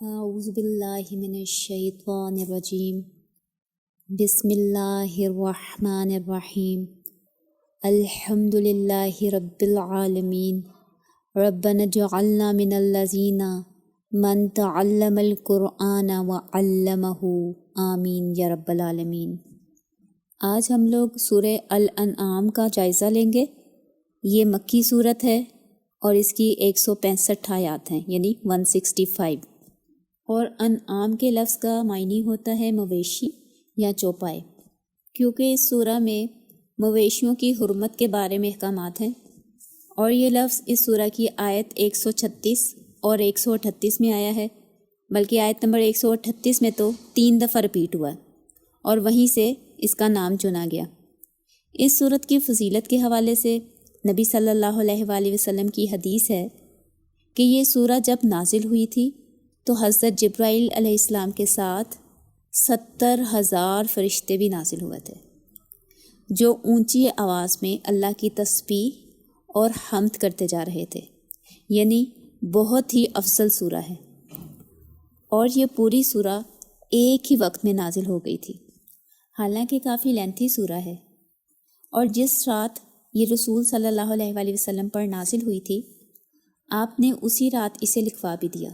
اعوذ باللہ من الشیطان الرجیم بسم اللہ الرحمن الرحیم الحمد للہ رب العالمین ربنا اجعلنا من الذین من تعلم القرآن وعلمہ آمین یا رب العالمین۔ آج ہم لوگ سورہ الانعام کا جائزہ لیں گے۔ یہ مکی صورت ہے اور اس کی 165 آیات ہیں، یعنی 165۔ اور انعام کے لفظ کا معنی ہوتا ہے مویشی یا چوپائے، کیونکہ اس سورہ میں مویشیوں کی حرمت کے بارے میں احکامات ہیں، اور یہ لفظ اس سورہ کی آیت 136 اور 138 میں آیا ہے، بلکہ آیت نمبر 138 میں تو 3 دفعہ رپیٹ ہوا ہے اور وہیں سے اس کا نام چنا گیا۔ اس سورت کی فضیلت کے حوالے سے نبی صلی اللہ علیہ وآلہ وسلم کی حدیث ہے کہ یہ سورہ جب نازل ہوئی تھی تو حضرت جبرائیل علیہ السلام کے ساتھ 70,000 فرشتے بھی نازل ہوئے تھے، جو اونچی آواز میں اللہ کی تسبیح اور حمد کرتے جا رہے تھے، یعنی بہت ہی افضل سورہ ہے۔ اور یہ پوری سورہ ایک ہی وقت میں نازل ہو گئی تھی، حالانکہ کافی لینتھی سورہ ہے، اور جس رات یہ رسول صلی اللہ علیہ وآلہ وسلم پر نازل ہوئی تھی، آپ نے اسی رات اسے لکھوا بھی دیا،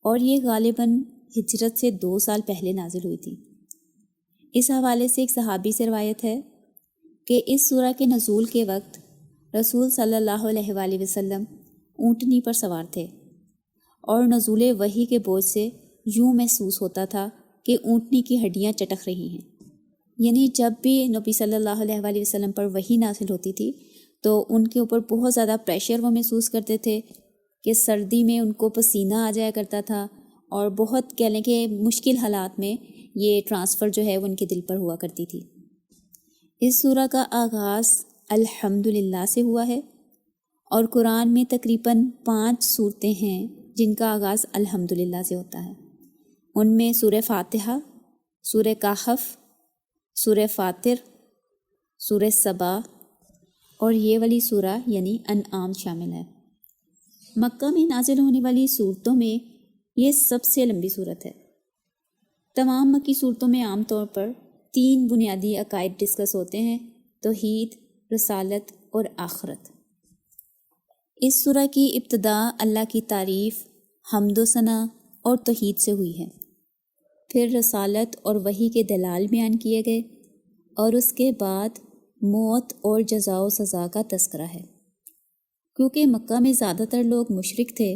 اور یہ غالباً ہجرت سے 2 سال پہلے نازل ہوئی تھی۔ اس حوالے سے ایک صحابی سے روایت ہے کہ اس سورہ کے نزول کے وقت رسول صلی اللہ علیہ وآلہ وسلم اونٹنی پر سوار تھے، اور نزول وحی کے بوجھ سے یوں محسوس ہوتا تھا کہ اونٹنی کی ہڈیاں چٹک رہی ہیں، یعنی جب بھی نبی صلی اللہ علیہ وآلہ وسلم پر وحی نازل ہوتی تھی تو ان کے اوپر بہت زیادہ پریشر وہ محسوس کرتے تھے کہ سردی میں ان کو پسینہ آ جایا کرتا تھا، اور بہت کہہ لیں کہ مشکل حالات میں یہ ٹرانسفر جو ہے وہ ان کے دل پر ہوا کرتی تھی۔ اس سورہ کا آغاز الحمدللہ سے ہوا ہے، اور قرآن میں تقریباً 5 سورتیں ہیں جن کا آغاز الحمدللہ سے ہوتا ہے۔ ان میں سورہ فاتحہ، سورہ کہف، سورہ فاطر، سورہ سبا اور یہ والی سورہ یعنی انعام شامل ہے۔ مکہ میں نازل ہونے والی صورتوں میں یہ سب سے لمبی صورت ہے۔ تمام مکی صورتوں میں عام طور پر 3 بنیادی عقائد ڈسکس ہوتے ہیں: توحید، رسالت اور آخرت۔ اس سورہ کی ابتدا اللہ کی تعریف، حمد و ثنا اور توحید سے ہوئی ہے، پھر رسالت اور وحی کے دلائل بیان کیے گئے، اور اس کے بعد موت اور جزا و سزا کا تذکرہ ہے۔ کیونکہ مکہ میں زیادہ تر لوگ مشرک تھے،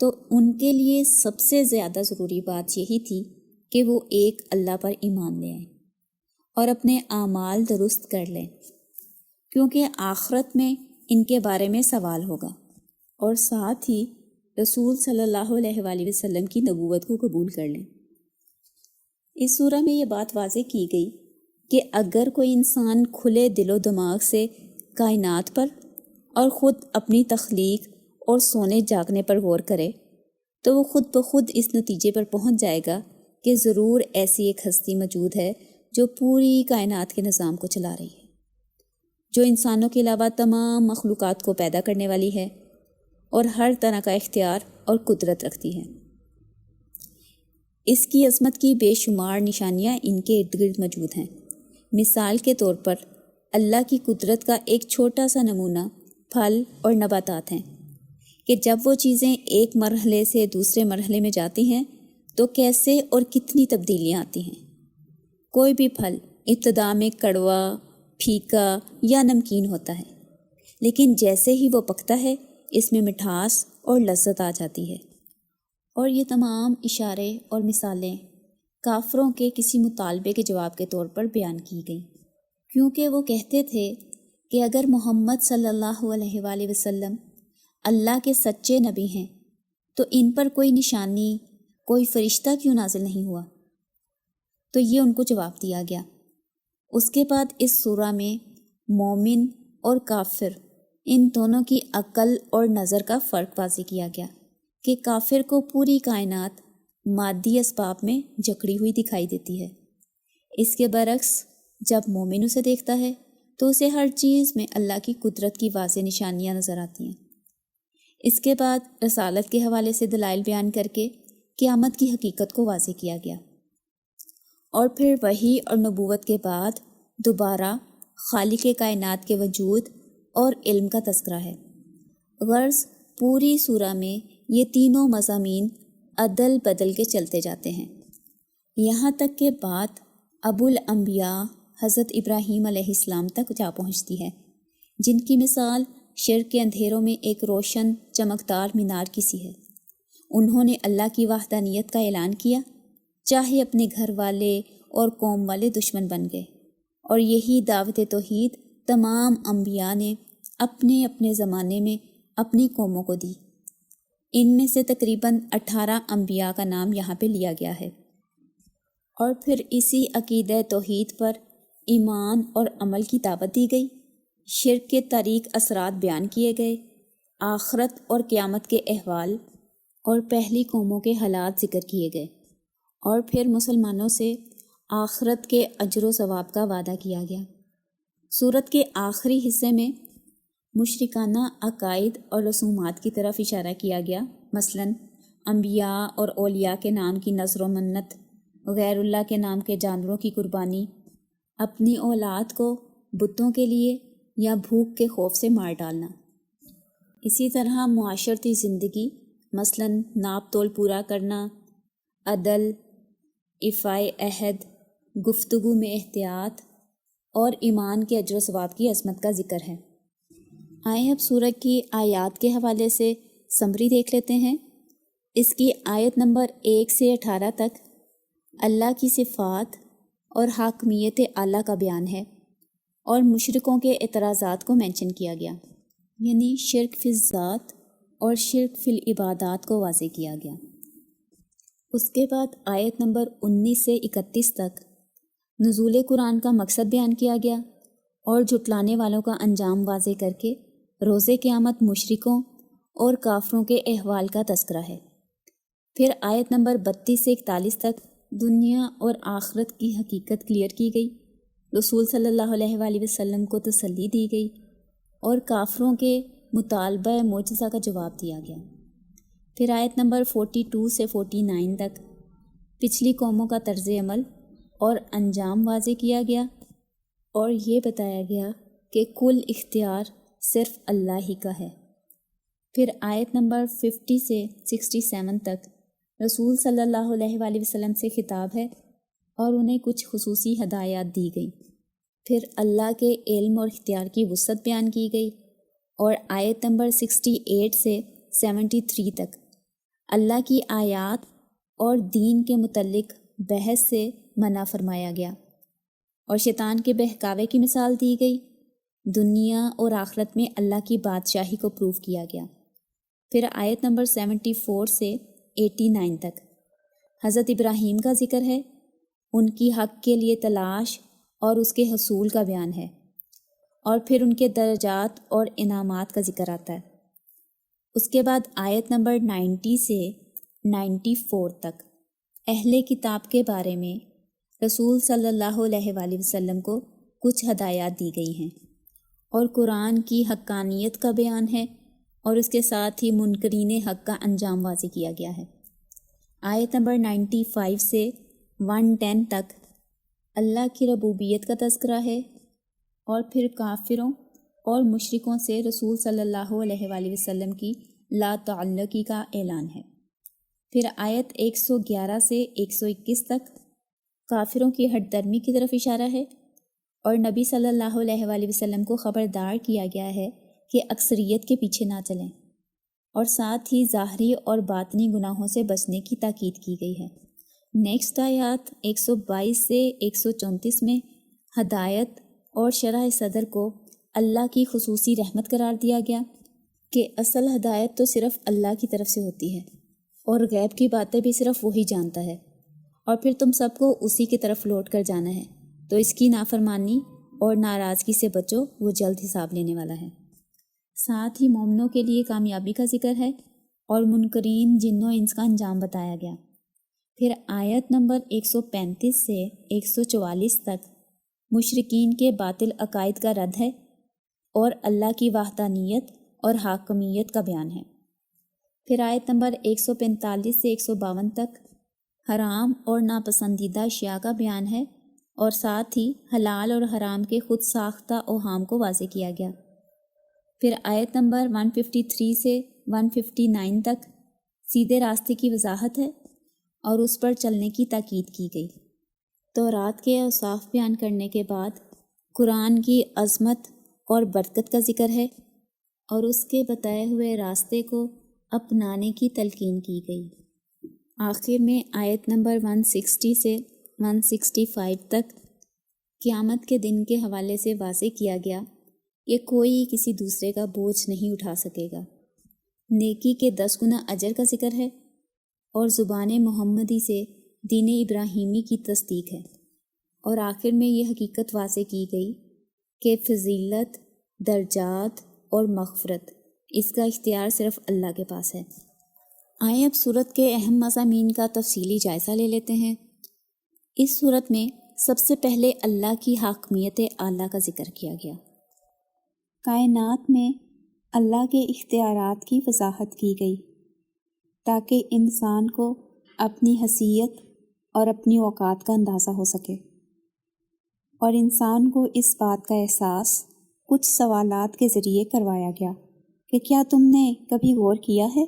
تو ان کے لیے سب سے زیادہ ضروری بات یہی تھی کہ وہ ایک اللہ پر ایمان لے آئیں اور اپنے اعمال درست کر لیں، کیونکہ آخرت میں ان کے بارے میں سوال ہوگا، اور ساتھ ہی رسول صلی اللہ علیہ وآلہ وسلم کی نبوت کو قبول کر لیں۔ اس سورہ میں یہ بات واضح کی گئی کہ اگر کوئی انسان کھلے دل و دماغ سے کائنات پر اور خود اپنی تخلیق اور سونے جاگنے پر غور کرے تو وہ خود بخود اس نتیجے پر پہنچ جائے گا کہ ضرور ایسی ایک ہستی موجود ہے جو پوری کائنات کے نظام کو چلا رہی ہے، جو انسانوں کے علاوہ تمام مخلوقات کو پیدا کرنے والی ہے اور ہر طرح کا اختیار اور قدرت رکھتی ہے۔ اس کی عظمت کی بے شمار نشانیاں ان کے ارد گرد موجود ہیں۔ مثال کے طور پر اللہ کی قدرت کا ایک چھوٹا سا نمونہ پھل اور نباتات ہیں کہ جب وہ چیزیں ایک مرحلے سے دوسرے مرحلے میں جاتی ہیں تو کیسے اور کتنی تبدیلیاں آتی ہیں۔ کوئی بھی پھل ابتدا میں کڑوا، پھیکا یا نمکین ہوتا ہے، لیکن جیسے ہی وہ پکتا ہے اس میں مٹھاس اور لذت آ جاتی ہے۔ اور یہ تمام اشارے اور مثالیں کافروں کے کسی مطالبے کے جواب کے طور پر بیان کی گئیں، کیونکہ وہ کہتے تھے کہ اگر محمد صلی اللہ علیہ وآلہ وسلم اللہ کے سچے نبی ہیں تو ان پر کوئی نشانی، کوئی فرشتہ کیوں نازل نہیں ہوا؟ تو یہ ان کو جواب دیا گیا۔ اس کے بعد اس سورہ میں مومن اور کافر ان دونوں کی عقل اور نظر کا فرق واضح کیا گیا کہ کافر کو پوری کائنات مادی اسباب میں جکڑی ہوئی دکھائی دیتی ہے، اس کے برعکس جب مومن اسے دیکھتا ہے تو اسے ہر چیز میں اللہ کی قدرت کی واضح نشانیاں نظر آتی ہیں۔ اس کے بعد رسالت کے حوالے سے دلائل بیان کر کے قیامت کی حقیقت کو واضح کیا گیا، اور پھر وحی اور نبوت کے بعد دوبارہ خالق کائنات کے وجود اور علم کا تذکرہ ہے۔ غرض پوری سورہ میں یہ تینوں مضامین عدل بدل کے چلتے جاتے ہیں، یہاں تک کہ بات ابو الانبیاء حضرت ابراہیم علیہ السلام تک جا پہنچتی ہے، جن کی مثال شرک کے اندھیروں میں ایک روشن چمکدار مینار کی سی ہے۔ انہوں نے اللہ کی وحدانیت کا اعلان کیا، چاہے اپنے گھر والے اور قوم والے دشمن بن گئے، اور یہی دعوت توحید تمام انبیاء نے اپنے اپنے زمانے میں اپنی قوموں کو دی۔ ان میں سے تقریباً 18 انبیاء کا نام یہاں پہ لیا گیا ہے، اور پھر اسی عقیدہ توحید پر ایمان اور عمل کی دعوت دی گئی، شرک کے تاریک اثرات بیان کیے گئے، آخرت اور قیامت کے احوال اور پہلی قوموں کے حالات ذکر کیے گئے، اور پھر مسلمانوں سے آخرت کے اجر و ثواب کا وعدہ کیا گیا۔ سورت کے آخری حصے میں مشرکانہ عقائد اور رسومات کی طرف اشارہ کیا گیا، مثلاً انبیاء اور اولیاء کے نام کی نذر و منت، غیر اللہ کے نام کے جانوروں کی قربانی، اپنی اولاد کو بتوں کے لیے یا بھوک کے خوف سے مار ڈالنا۔ اسی طرح معاشرتی زندگی، مثلاً ناپ تول پورا کرنا، عدل، ایفائے عہد، گفتگو میں احتیاط اور ایمان کے اجر و ثواب کی عظمت کا ذکر ہے۔ آئیں اب سورہ کی آیات کے حوالے سے سمری دیکھ لیتے ہیں۔ اس کی آیت نمبر 1 سے 18 تک اللہ کی صفات اور حاکمیت اعلیٰ کا بیان ہے، اور مشرکوں کے اعتراضات کو مینشن کیا گیا، یعنی شرک فی الذات اور شرک فی العبادات کو واضح کیا گیا۔ اس کے بعد آیت نمبر 19 سے 31 تک نزول قرآن کا مقصد بیان کیا گیا، اور جھٹلانے والوں کا انجام واضح کر کے روز قیامت مشرکوں اور کافروں کے احوال کا تذکرہ ہے۔ پھر آیت نمبر 32 سے 41 تک دنیا اور آخرت کی حقیقت کلیئر کی گئی، رسول صلی اللہ علیہ وآلہ وسلم کو تسلی دی گئی، اور کافروں کے مطالبہ معجزہ کا جواب دیا گیا۔ پھر آیت نمبر 42 سے 49 تک پچھلی قوموں کا طرز عمل اور انجام واضح کیا گیا، اور یہ بتایا گیا کہ کل اختیار صرف اللہ ہی کا ہے۔ پھر آیت نمبر 50 سے 67 تک رسول صلی اللہ علیہ وآلہ وسلم سے خطاب ہے، اور انہیں کچھ خصوصی ہدایات دی گئی۔ پھر اللہ کے علم اور اختیار کی وسعت بیان کی گئی، اور آیت نمبر 68 سے 73 تک اللہ کی آیات اور دین کے متعلق بحث سے منع فرمایا گیا، اور شیطان کے بہکاوے کی مثال دی گئی، دنیا اور آخرت میں اللہ کی بادشاہی کو پروف کیا گیا۔ پھر آیت نمبر 74 سے 89 تک حضرت ابراہیم کا ذکر ہے، ان کی حق کے لیے تلاش اور اس کے حصول کا بیان ہے، اور پھر ان کے درجات اور انعامات کا ذکر آتا ہے۔ اس کے بعد آیت نمبر 90 سے 94 تک اہل کتاب کے بارے میں رسول صلی اللہ علیہ وآلہ وسلم کو کچھ ہدایات دی گئی ہیں، اور قرآن کی حقانیت کا بیان ہے، اور اس کے ساتھ ہی منکرین حق کا انجام واضح کیا گیا ہے۔ آیت نمبر 95 سے 110 تک اللہ کی ربوبیت کا تذکرہ ہے، اور پھر کافروں اور مشرکوں سے رسول صلی اللہ علیہ وآلہ وسلم کی لا تعلقی کا اعلان ہے۔ پھر آیت 111 سے 121 تک کافروں کی ہٹ درمی کی طرف اشارہ ہے، اور نبی صلی اللہ علیہ وآلہ وسلم کو خبردار کیا گیا ہے کہ اکثریت کے پیچھے نہ چلیں، اور ساتھ ہی ظاہری اور باطنی گناہوں سے بچنے کی تاکید کی گئی ہے۔ نیکسٹ آیات 122 سے 134 میں ہدایت اور شرح صدر کو اللہ کی خصوصی رحمت قرار دیا گیا کہ اصل ہدایت تو صرف اللہ کی طرف سے ہوتی ہے، اور غیب کی باتیں بھی صرف وہی جانتا ہے، اور پھر تم سب کو اسی کی طرف لوٹ کر جانا ہے، تو اس کی نافرمانی اور ناراضگی سے بچو، وہ جلد حساب لینے والا ہے۔ ساتھ ہی مومنوں کے لیے کامیابی کا ذکر ہے، اور منکرین جن و انس کا انجام بتایا گیا۔ پھر آیت نمبر 135 سے 144 تک مشرکین کے باطل عقائد کا رد ہے، اور اللہ کی وحدانیت اور حاکمیت کا بیان ہے۔ پھر آیت نمبر 145 سے 152 تک حرام اور ناپسندیدہ اشیاء کا بیان ہے، اور ساتھ ہی حلال اور حرام کے خود ساختہ اوہام کو واضح کیا گیا۔ پھر آیت نمبر 153 سے 159 تک سیدھے راستے کی وضاحت ہے اور اس پر چلنے کی تاکید کی گئی۔ تورات کے اوصاف بیان کرنے کے بعد قرآن کی عظمت اور برکت کا ذکر ہے اور اس کے بتائے ہوئے راستے کو اپنانے کی تلقین کی گئی۔ آخر میں آیت نمبر 160 سے 165 تک قیامت کے دن کے حوالے سے واضح کیا گیا کہ کوئی کسی دوسرے کا بوجھ نہیں اٹھا سکے گا۔ نیکی کے 10 گنا اجر کا ذکر ہے اور زبان محمدی سے دین ابراہیمی کی تصدیق ہے، اور آخر میں یہ حقیقت واضح کی گئی کہ فضیلت، درجات اور مغفرت اس کا اختیار صرف اللہ کے پاس ہے۔ آئیں اب سورت کے اہم مضامین کا تفصیلی جائزہ لے لیتے ہیں۔ اس سورت میں سب سے پہلے اللہ کی حاکمیت اعلیٰ کا ذکر کیا گیا۔ کائنات میں اللہ کے اختیارات کی وضاحت کی گئی تاکہ انسان کو اپنی حیثیت اور اپنی اوقات کا اندازہ ہو سکے، اور انسان کو اس بات کا احساس کچھ سوالات کے ذریعے کروایا گیا کہ کیا تم نے کبھی غور کیا ہے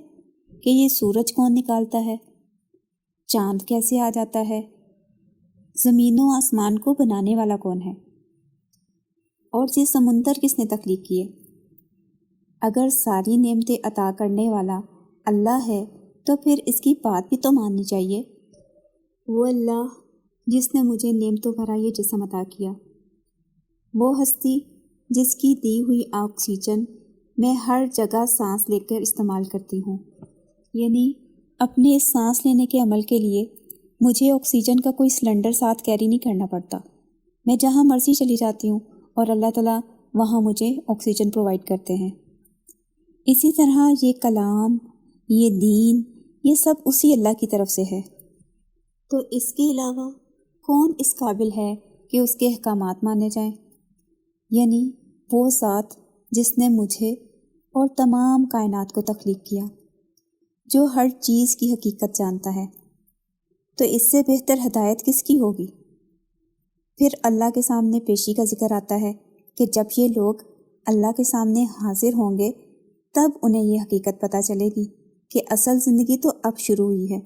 کہ یہ سورج کون نکالتا ہے، چاند کیسے آ جاتا ہے، زمین و آسمان کو بنانے والا کون ہے، اور یہ سمندر کس نے تخلیق کیے؟ اگر ساری نعمتیں عطا کرنے والا اللہ ہے تو پھر اس کی بات بھی تو ماننی چاہیے۔ وہ اللہ جس نے مجھے نعمتوں بھرا یہ جسم عطا کیا، وہ ہستی جس کی دی ہوئی آکسیجن میں ہر جگہ سانس لے کر استعمال کرتی ہوں، یعنی اپنے سانس لینے کے عمل کے لیے مجھے آکسیجن کا کوئی سلنڈر ساتھ کیری نہیں کرنا پڑتا، میں جہاں مرضی چلی جاتی ہوں اور اللہ تعالیٰ وہاں مجھے آکسیجن پرووائڈ کرتے ہیں۔ اسی طرح یہ کلام، یہ دین، یہ سب اسی اللہ کی طرف سے ہے، تو اس کے علاوہ کون اس قابل ہے کہ اس کے احکامات مانے جائیں؟ یعنی وہ ذات جس نے مجھے اور تمام کائنات کو تخلیق کیا، جو ہر چیز کی حقیقت جانتا ہے، تو اس سے بہتر ہدایت کس کی ہوگی؟ پھر اللہ کے سامنے پیشی کا ذکر آتا ہے کہ جب یہ لوگ اللہ کے سامنے حاضر ہوں گے تب انہیں یہ حقیقت پتہ چلے گی کہ اصل زندگی تو اب شروع ہوئی ہے،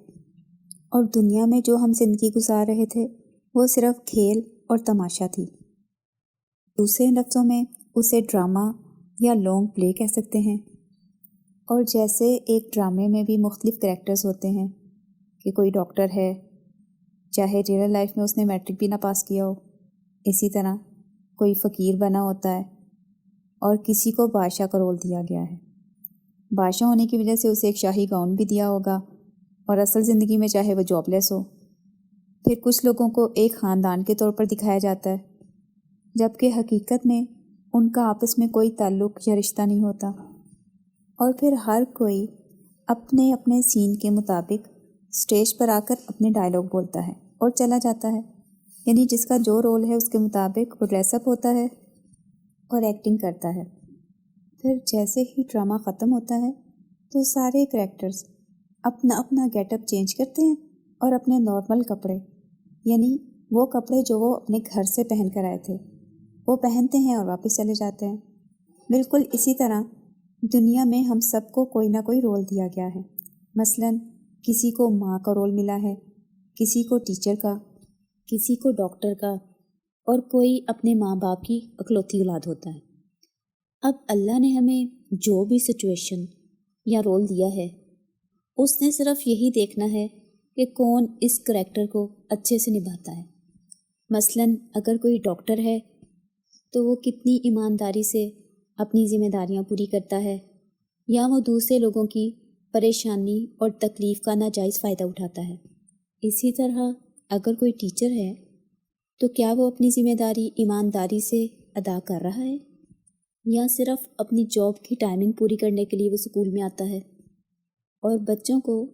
اور دنیا میں جو ہم زندگی گزار رہے تھے وہ صرف کھیل اور تماشا تھی۔ دوسرے لفظوں میں اسے ڈرامہ یا لانگ پلے کہہ سکتے ہیں۔ اور جیسے ایک ڈرامے میں بھی مختلف کریکٹرز ہوتے ہیں کہ کوئی ڈاکٹر ہے، چاہے ریئل لائف میں اس نے میٹرک بھی نہ پاس کیا ہو، اسی طرح کوئی فقیر بنا ہوتا ہے اور کسی کو بادشاہ کا رول دیا گیا ہے۔ بادشاہ ہونے کی وجہ سے اسے ایک شاہی گاؤن بھی دیا ہوگا، اور اصل زندگی میں چاہے وہ جاب لیس ہو۔ پھر کچھ لوگوں کو ایک خاندان کے طور پر دکھایا جاتا ہے، جبکہ حقیقت میں ان کا آپس میں کوئی تعلق یا رشتہ نہیں ہوتا، اور پھر ہر کوئی اپنے اپنے سین کے مطابق اسٹیج پر آ کر اپنے ڈائلاگ بولتا ہے اور چلا جاتا ہے، یعنی جس کا جو رول ہے اس کے مطابق وہ ڈریس اپ ہوتا ہے اور ایکٹنگ کرتا ہے۔ پھر جیسے ہی ڈرامہ ختم ہوتا ہے تو سارے کریکٹرز اپنا اپنا گیٹ اپ چینج کرتے ہیں اور اپنے نارمل کپڑے، یعنی وہ کپڑے جو وہ اپنے گھر سے پہن کر آئے تھے، وہ پہنتے ہیں اور واپس چلے جاتے ہیں۔ بالکل اسی طرح دنیا میں ہم سب کو کوئی نہ کوئی رول دیا گیا ہے۔ مثلا کسی کو ماں کا رول ملا ہے، کسی کو ٹیچر کا، کسی کو ڈاکٹر کا، اور کوئی اپنے ماں باپ کی اکلوتی اولاد ہوتا ہے۔ اب اللہ نے ہمیں جو بھی سچویشن یا رول دیا ہے، اس نے صرف یہی دیکھنا ہے کہ کون اس کریکٹر کو اچھے سے نبھاتا ہے۔ مثلا اگر کوئی ڈاکٹر ہے تو وہ کتنی ایمانداری سے اپنی ذمہ داریاں پوری کرتا ہے، یا وہ دوسرے لوگوں کی پریشانی اور تکلیف کا ناجائز فائدہ اٹھاتا ہے۔ اسی طرح اگر کوئی ٹیچر ہے تو کیا وہ اپنی ذمہ داری ایمانداری سے ادا کر رہا ہے، یا صرف اپنی جاب کی ٹائمنگ پوری کرنے کے لیے وہ اسکول میں آتا ہے، اور بچوں کو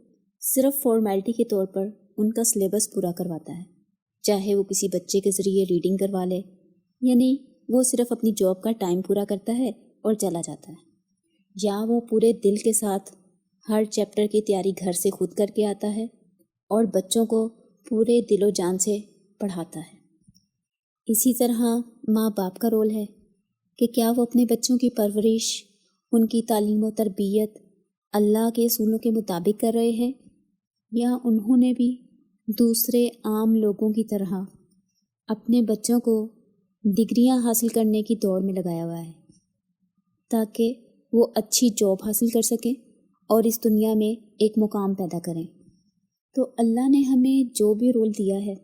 صرف فارمیلٹی کے طور پر ان کا سلیبس پورا کرواتا ہے، چاہے وہ کسی بچے کے ذریعے ریڈنگ کروا لے، یعنی وہ صرف اپنی جاب کا ٹائم پورا کرتا ہے اور چلا جاتا ہے، یا وہ پورے دل کے ساتھ ہر چیپٹر کی تیاری گھر سے خود کر کے آتا ہے اور بچوں کو پورے دل و جان سے پڑھاتا ہے۔ اسی طرح ماں باپ کا رول ہے کہ کیا وہ اپنے بچوں کی پرورش، ان کی تعلیم و تربیت اللہ کے اصولوں کے مطابق کر رہے ہیں، یا انہوں نے بھی دوسرے عام لوگوں کی طرح اپنے بچوں کو ڈگریاں حاصل کرنے کی دوڑ میں لگایا ہوا ہے تاکہ وہ اچھی جاب حاصل کر سکیں اور اس دنیا میں ایک مقام پیدا کریں۔ تو اللہ نے ہمیں جو بھی رول دیا ہے،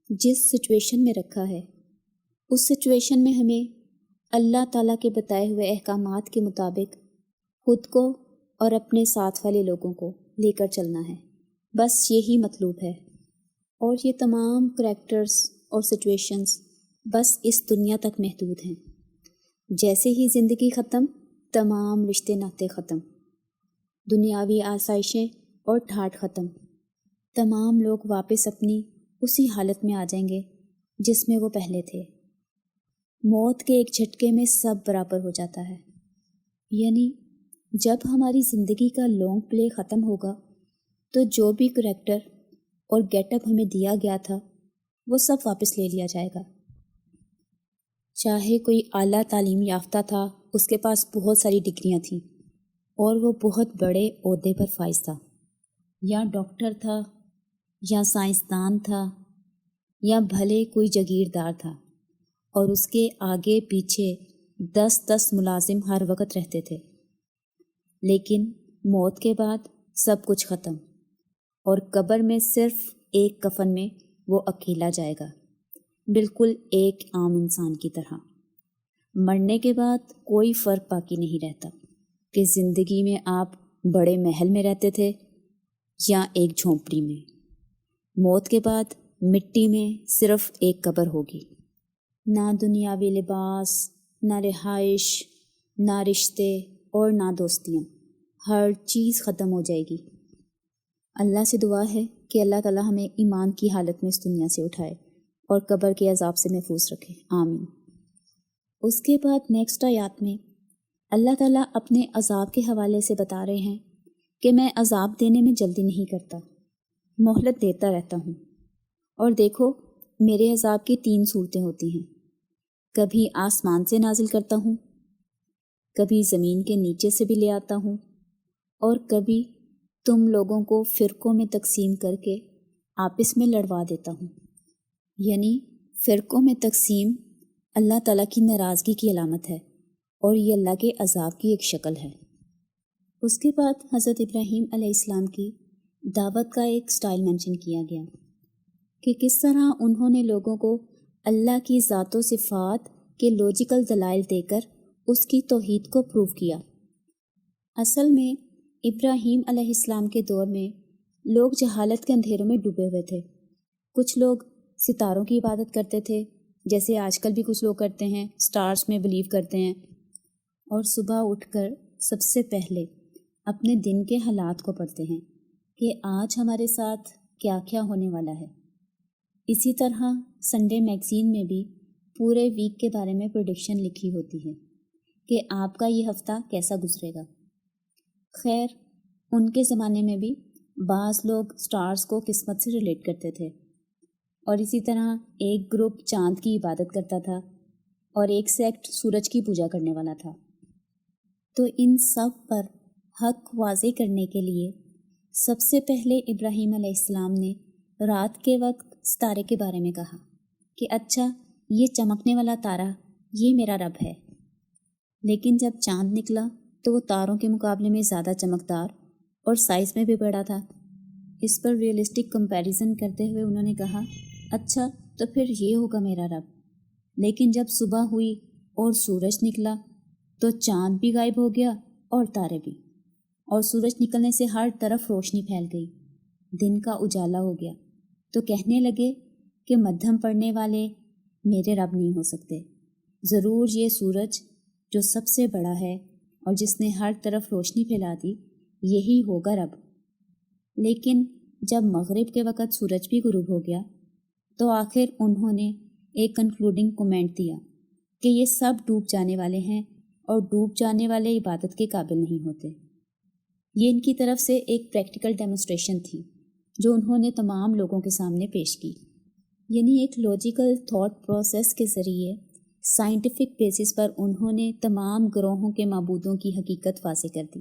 جس سچویشن میں رکھا ہے، اس سچویشن میں ہمیں اللہ تعالیٰ کے بتائے ہوئے احکامات کے مطابق خود کو اور اپنے ساتھ والے لوگوں کو لے کر چلنا ہے، بس یہی مطلوب ہے۔ اور یہ تمام کریکٹرز اور سچویشنز بس اس دنیا تک محدود ہیں۔ جیسے ہی زندگی ختم، تمام رشتے ناطے ختم، دنیاوی آسائشیں اور ٹھاٹھ ختم، تمام لوگ واپس اپنی اسی حالت میں آ جائیں گے جس میں وہ پہلے تھے۔ موت کے ایک جھٹکے میں سب برابر ہو جاتا ہے، یعنی جب ہماری زندگی کا لانگ پلے ختم ہوگا تو جو بھی کریکٹر اور گیٹ اپ ہمیں دیا گیا تھا وہ سب واپس لے لیا جائے گا۔ چاہے کوئی اعلیٰ تعلیم یافتہ تھا، اس کے پاس بہت ساری ڈگریاں تھیں اور وہ بہت بڑے عہدے پر فائز تھا، یا ڈاکٹر تھا، یا سائنسدان تھا، یا بھلے کوئی جاگیردار تھا، اور اس کے آگے پیچھے 10 ملازم ہر وقت رہتے تھے، لیکن موت کے بعد سب کچھ ختم، اور قبر میں صرف ایک کفن میں وہ اکیلا جائے گا، بالکل ایک عام انسان کی طرح۔ مرنے کے بعد کوئی فرق باقی نہیں رہتا کہ زندگی میں آپ بڑے محل میں رہتے تھے یا ایک جھونپڑی میں۔ موت کے بعد مٹی میں صرف ایک قبر ہوگی، نہ دنیاوی لباس، نہ رہائش، نہ رشتے اور نہ دوستیاں، ہر چیز ختم ہو جائے گی۔ اللہ سے دعا ہے کہ اللہ تعالیٰ ہمیں ایمان کی حالت میں اس دنیا سے اٹھائے اور قبر کے عذاب سے محفوظ رکھے، آمین۔ اس کے بعد نیکسٹ آیات میں اللہ تعالیٰ اپنے عذاب کے حوالے سے بتا رہے ہیں کہ میں عذاب دینے میں جلدی نہیں کرتا، مہلت دیتا رہتا ہوں، اور دیکھو میرے عذاب کی 3 صورتیں ہوتی ہیں، کبھی آسمان سے نازل کرتا ہوں، کبھی زمین کے نیچے سے بھی لے آتا ہوں، اور کبھی تم لوگوں کو فرقوں میں تقسیم کر کے آپس میں لڑوا دیتا ہوں۔ یعنی فرقوں میں تقسیم اللہ تعالیٰ کی ناراضگی کی علامت ہے اور یہ اللہ کے عذاب کی ایک شکل ہے۔ اس کے بعد حضرت ابراہیم علیہ السلام کی دعوت کا ایک سٹائل مینشن کیا گیا کہ کس طرح انہوں نے لوگوں کو اللہ کی ذات و صفات کے لوجیکل دلائل دے کر اس کی توحید کو پروو کیا۔ اصل میں ابراہیم علیہ السلام کے دور میں لوگ جہالت کے اندھیروں میں ڈوبے ہوئے تھے۔ کچھ لوگ ستاروں کی عبادت کرتے تھے، جیسے آج کل بھی کچھ لوگ کرتے ہیں، سٹارز میں بلیو کرتے ہیں، اور صبح اٹھ کر سب سے پہلے اپنے دن کے حالات کو پڑھتے ہیں کہ آج ہمارے ساتھ کیا کیا ہونے والا ہے۔ اسی طرح سنڈے میگزین میں بھی پورے ویک کے بارے میں پریڈکشن لکھی ہوتی ہے کہ آپ کا یہ ہفتہ کیسا گزرے گا۔ خیر، ان کے زمانے میں بھی بعض لوگ سٹارز کو قسمت سے ریلیٹ کرتے تھے، اور اسی طرح ایک گروپ چاند کی عبادت کرتا تھا اور ایک سیکٹ سورج کی پوجا کرنے والا تھا۔ تو ان سب پر حق واضح کرنے کے لیے سب سے پہلے ابراہیم علیہ السلام نے رات کے وقت ستارے کے بارے میں کہا کہ اچھا یہ چمکنے والا تارا یہ میرا رب ہے، لیکن جب چاند نکلا تو وہ تاروں کے مقابلے میں زیادہ چمکدار اور سائز میں بھی بڑا تھا۔ اس پر ریئلسٹک کمپیریزن کرتے ہوئے انہوں نے کہا اچھا تو پھر یہ ہوگا میرا رب، لیکن جب صبح ہوئی اور سورج نکلا تو چاند بھی غائب ہو گیا اور تارے بھی، اور سورج نکلنے سے ہر طرف روشنی پھیل گئی، دن کا اجالا ہو گیا۔ تو کہنے لگے کہ مدھم پڑھنے والے میرے رب نہیں ہو سکتے، ضرور یہ سورج جو سب سے بڑا ہے اور جس نے ہر طرف روشنی پھیلا دی یہی ہوگا رب۔ لیکن جب مغرب کے وقت سورج بھی غروب ہو گیا تو آخر انہوں نے ایک کنکلوڈنگ کومنٹ دیا کہ یہ سب ڈوب جانے والے ہیں اور ڈوب جانے والے عبادت کے قابل نہیں ہوتے۔ یہ ان کی طرف سے ایک پریکٹیکل ڈیمونسٹریشن تھی جو انہوں نے تمام لوگوں کے سامنے پیش کی، یعنی ایک لاجیکل تھاٹ پروسیس کے ذریعے سائنٹیفک بیسس پر انہوں نے تمام گروہوں کے معبودوں کی حقیقت واضح کر دی۔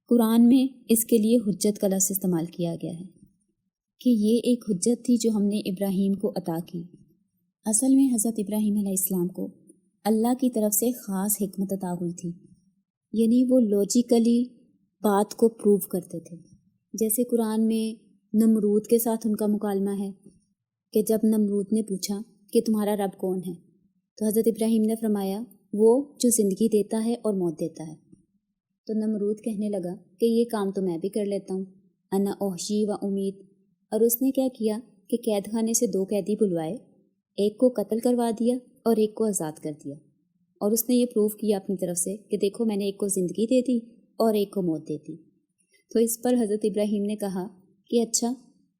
قرآن میں اس کے لیے حجت کا لفظ استعمال کیا گیا ہے کہ یہ ایک حجت تھی جو ہم نے ابراہیم کو عطا کی۔ اصل میں حضرت ابراہیم علیہ السلام کو اللہ کی طرف سے خاص حکمت عطا ہوئی تھی، یعنی وہ لاجیکلی بات کو پروو کرتے تھے۔ جیسے قرآن میں نمرود کے ساتھ ان کا مکالمہ ہے کہ جب نمرود نے پوچھا کہ تمہارا رب کون ہے، تو حضرت ابراہیم نے فرمایا وہ جو زندگی دیتا ہے اور موت دیتا ہے۔ تو نمرود کہنے لگا کہ یہ کام تو میں بھی کر لیتا ہوں، انا اوحشی و امید، اور اس نے کیا کیا کہ قید خانے سے 2 قیدی بلوائے، ایک کو قتل کروا دیا اور ایک کو آزاد کر دیا، اور اس نے یہ پروف کیا اپنی طرف سے کہ دیکھو میں نے ایک کو زندگی دے دی اور ایک کو موت دے دی۔ تو اس پر حضرت ابراہیم نے کہا کہ اچھا،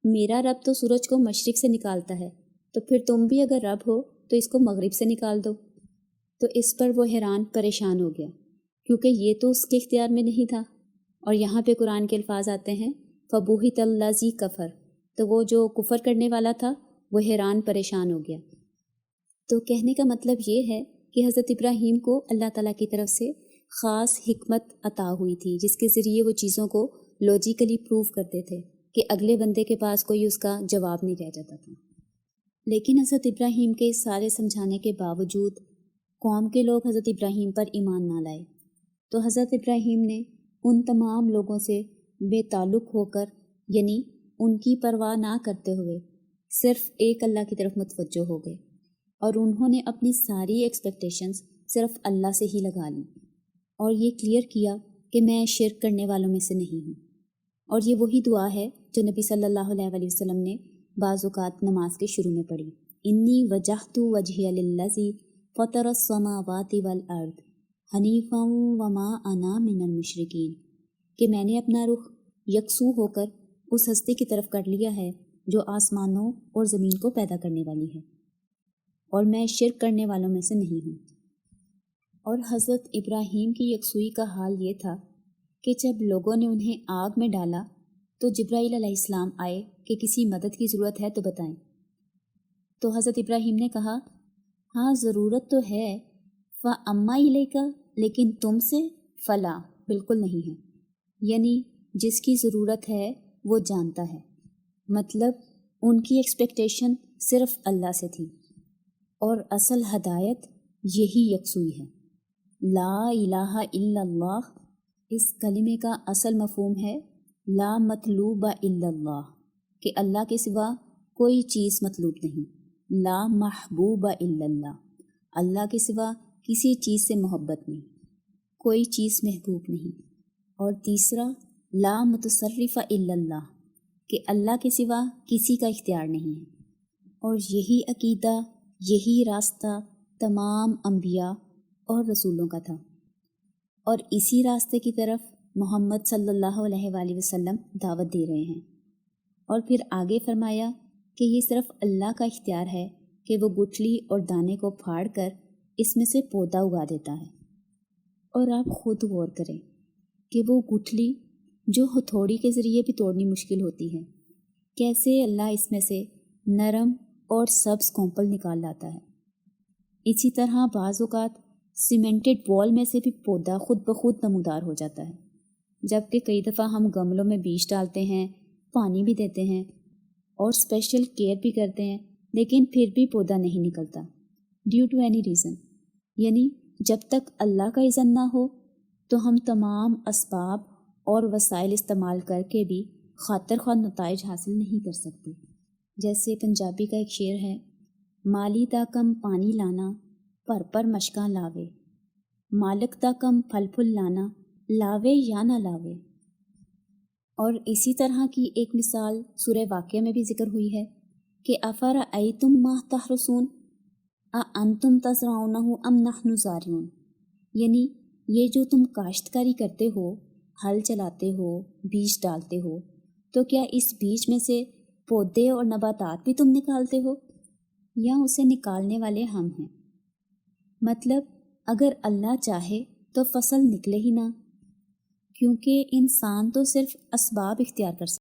میرا رب تو سورج کو مشرق سے نکالتا ہے، تو پھر تم بھی اگر رب ہو تو اس کو مغرب سے نکال دو۔ تو اس پر وہ حیران پریشان ہو گیا، کیونکہ یہ تو اس کے اختیار میں نہیں تھا۔ اور یہاں پہ قرآن کے الفاظ آتے ہیں فَبُہِتَ الَّذِی کَفَرَ، تو وہ جو کفر کرنے والا تھا وہ حیران پریشان ہو گیا۔ تو کہنے کا مطلب یہ ہے کہ حضرت ابراہیم کو اللہ تعالیٰ کی طرف سے خاص حکمت عطا ہوئی تھی جس کے ذریعے وہ چیزوں کو لاجیکلی پروف کرتے تھے کہ اگلے بندے کے پاس کوئی اس کا جواب نہیں رہ جاتا تھا۔ لیکن حضرت ابراہیم کے اس سارے سمجھانے کے باوجود قوم کے لوگ حضرت ابراہیم پر ایمان نہ لائے، تو حضرت ابراہیم نے ان تمام لوگوں سے بے تعلق ہو کر، یعنی ان کی پرواہ نہ کرتے ہوئے صرف ایک اللہ کی طرف متوجہ ہو گئے، اور انہوں نے اپنی ساری ایکسپیکٹیشنز صرف اللہ سے ہی لگا لیں، اور یہ کلیئر کیا کہ میں شرک کرنے والوں میں سے نہیں ہوں۔ اور یہ وہی دعا ہے جو نبی صلی اللہ علیہ وآلہ وسلم نے بعض اوقات نماز کے شروع میں پڑھی، انی وجہت وجہی للذی فطر السماوات والارض حنیفا وما انا من المشرکین، کہ میں نے اپنا رخ یکسو ہو کر اس ہستی کی طرف کر لیا ہے جو آسمانوں اور زمین کو پیدا کرنے والی ہے، اور میں شرک کرنے والوں میں سے نہیں ہوں۔ اور حضرت ابراہیم کی یکسوئی کا حال یہ تھا کہ جب لوگوں نے انہیں آگ میں ڈالا تو جبرائیل علیہ السلام آئے کہ کسی مدد کی ضرورت ہے تو بتائیں۔ تو حضرت ابراہیم نے کہا ہاں ضرورت تو ہے، فَأَمَّا إِلَيْكَ، لیکن تم سے فلا، بالکل نہیں ہے، یعنی جس کی ضرورت ہے وہ جانتا ہے۔ مطلب ان کی ایکسپیکٹیشن صرف اللہ سے تھی، اور اصل ہدایت یہی یکسوئی ہے۔ لا الہ الا اللہ، اس کلمے کا اصل مفہوم ہے لا مطلوب الا اللہ، کہ اللہ کے سوا کوئی چیز مطلوب نہیں۔ لا محبوب الا اللہ، اللہ کے سوا کسی چیز سے محبت نہیں، کوئی چیز محبوب نہیں۔ اور تیسرا لا متصرف الا اللہ، کہ اللہ کے سوا کسی کا اختیار نہیں ہے۔ اور یہی عقیدہ، یہی راستہ تمام انبیاء اور رسولوں کا تھا، اور اسی راستے کی طرف محمد صلی اللہ علیہ وآلہ وسلم دعوت دے رہے ہیں۔ اور پھر آگے فرمایا کہ یہ صرف اللہ کا اختیار ہے کہ وہ گٹھلی اور دانے کو پھاڑ کر اس میں سے پودا اگا دیتا ہے۔ اور آپ خود غور کریں کہ وہ گٹھلی جو ہتھوڑی کے ذریعے بھی توڑنی مشکل ہوتی ہے، کیسے اللہ اس میں سے نرم اور سبز کونپل نکال لاتا ہے۔ اسی طرح بعض اوقات سیمنٹڈ وال میں سے بھی پودا خود بخود نمودار ہو جاتا ہے، جبکہ کئی دفعہ ہم گملوں میں بیج ڈالتے ہیں، پانی بھی دیتے ہیں اور اسپیشل کیئر بھی کرتے ہیں، لیکن پھر بھی پودا نہیں نکلتا ڈیو ٹو اینی ریزن، یعنی جب تک اللہ کا اذن نہ ہو تو ہم تمام اسباب اور وسائل استعمال کر کے بھی خاطر خواہ نتائج حاصل نہیں کر سکتے۔ جیسے پنجابی کا ایک شعر ہے، مالی دا کم پانی لانا پر پر مشکاں لاوے، مالک دا کم پھل پھل لانا لاوے یا نہ لاوے۔ اور اسی طرح کی ایک مثال سورہ واقعہ میں بھی ذکر ہوئی ہے کہ افرأیتم ما تحرثون اانتم تزرعونہ ام نحن الزارعون، یعنی یہ جو تم کاشتکاری کرتے ہو، ہل چلاتے ہو، بیج ڈالتے ہو، تو کیا اس بیج میں سے پودے اور نباتات بھی تم نکالتے ہو یا اسے نکالنے والے ہم ہیں؟ مطلب اگر اللہ چاہے تو فصل نکلے ہی نہ، کیونکہ انسان تو صرف اسباب اختیار کر سکتا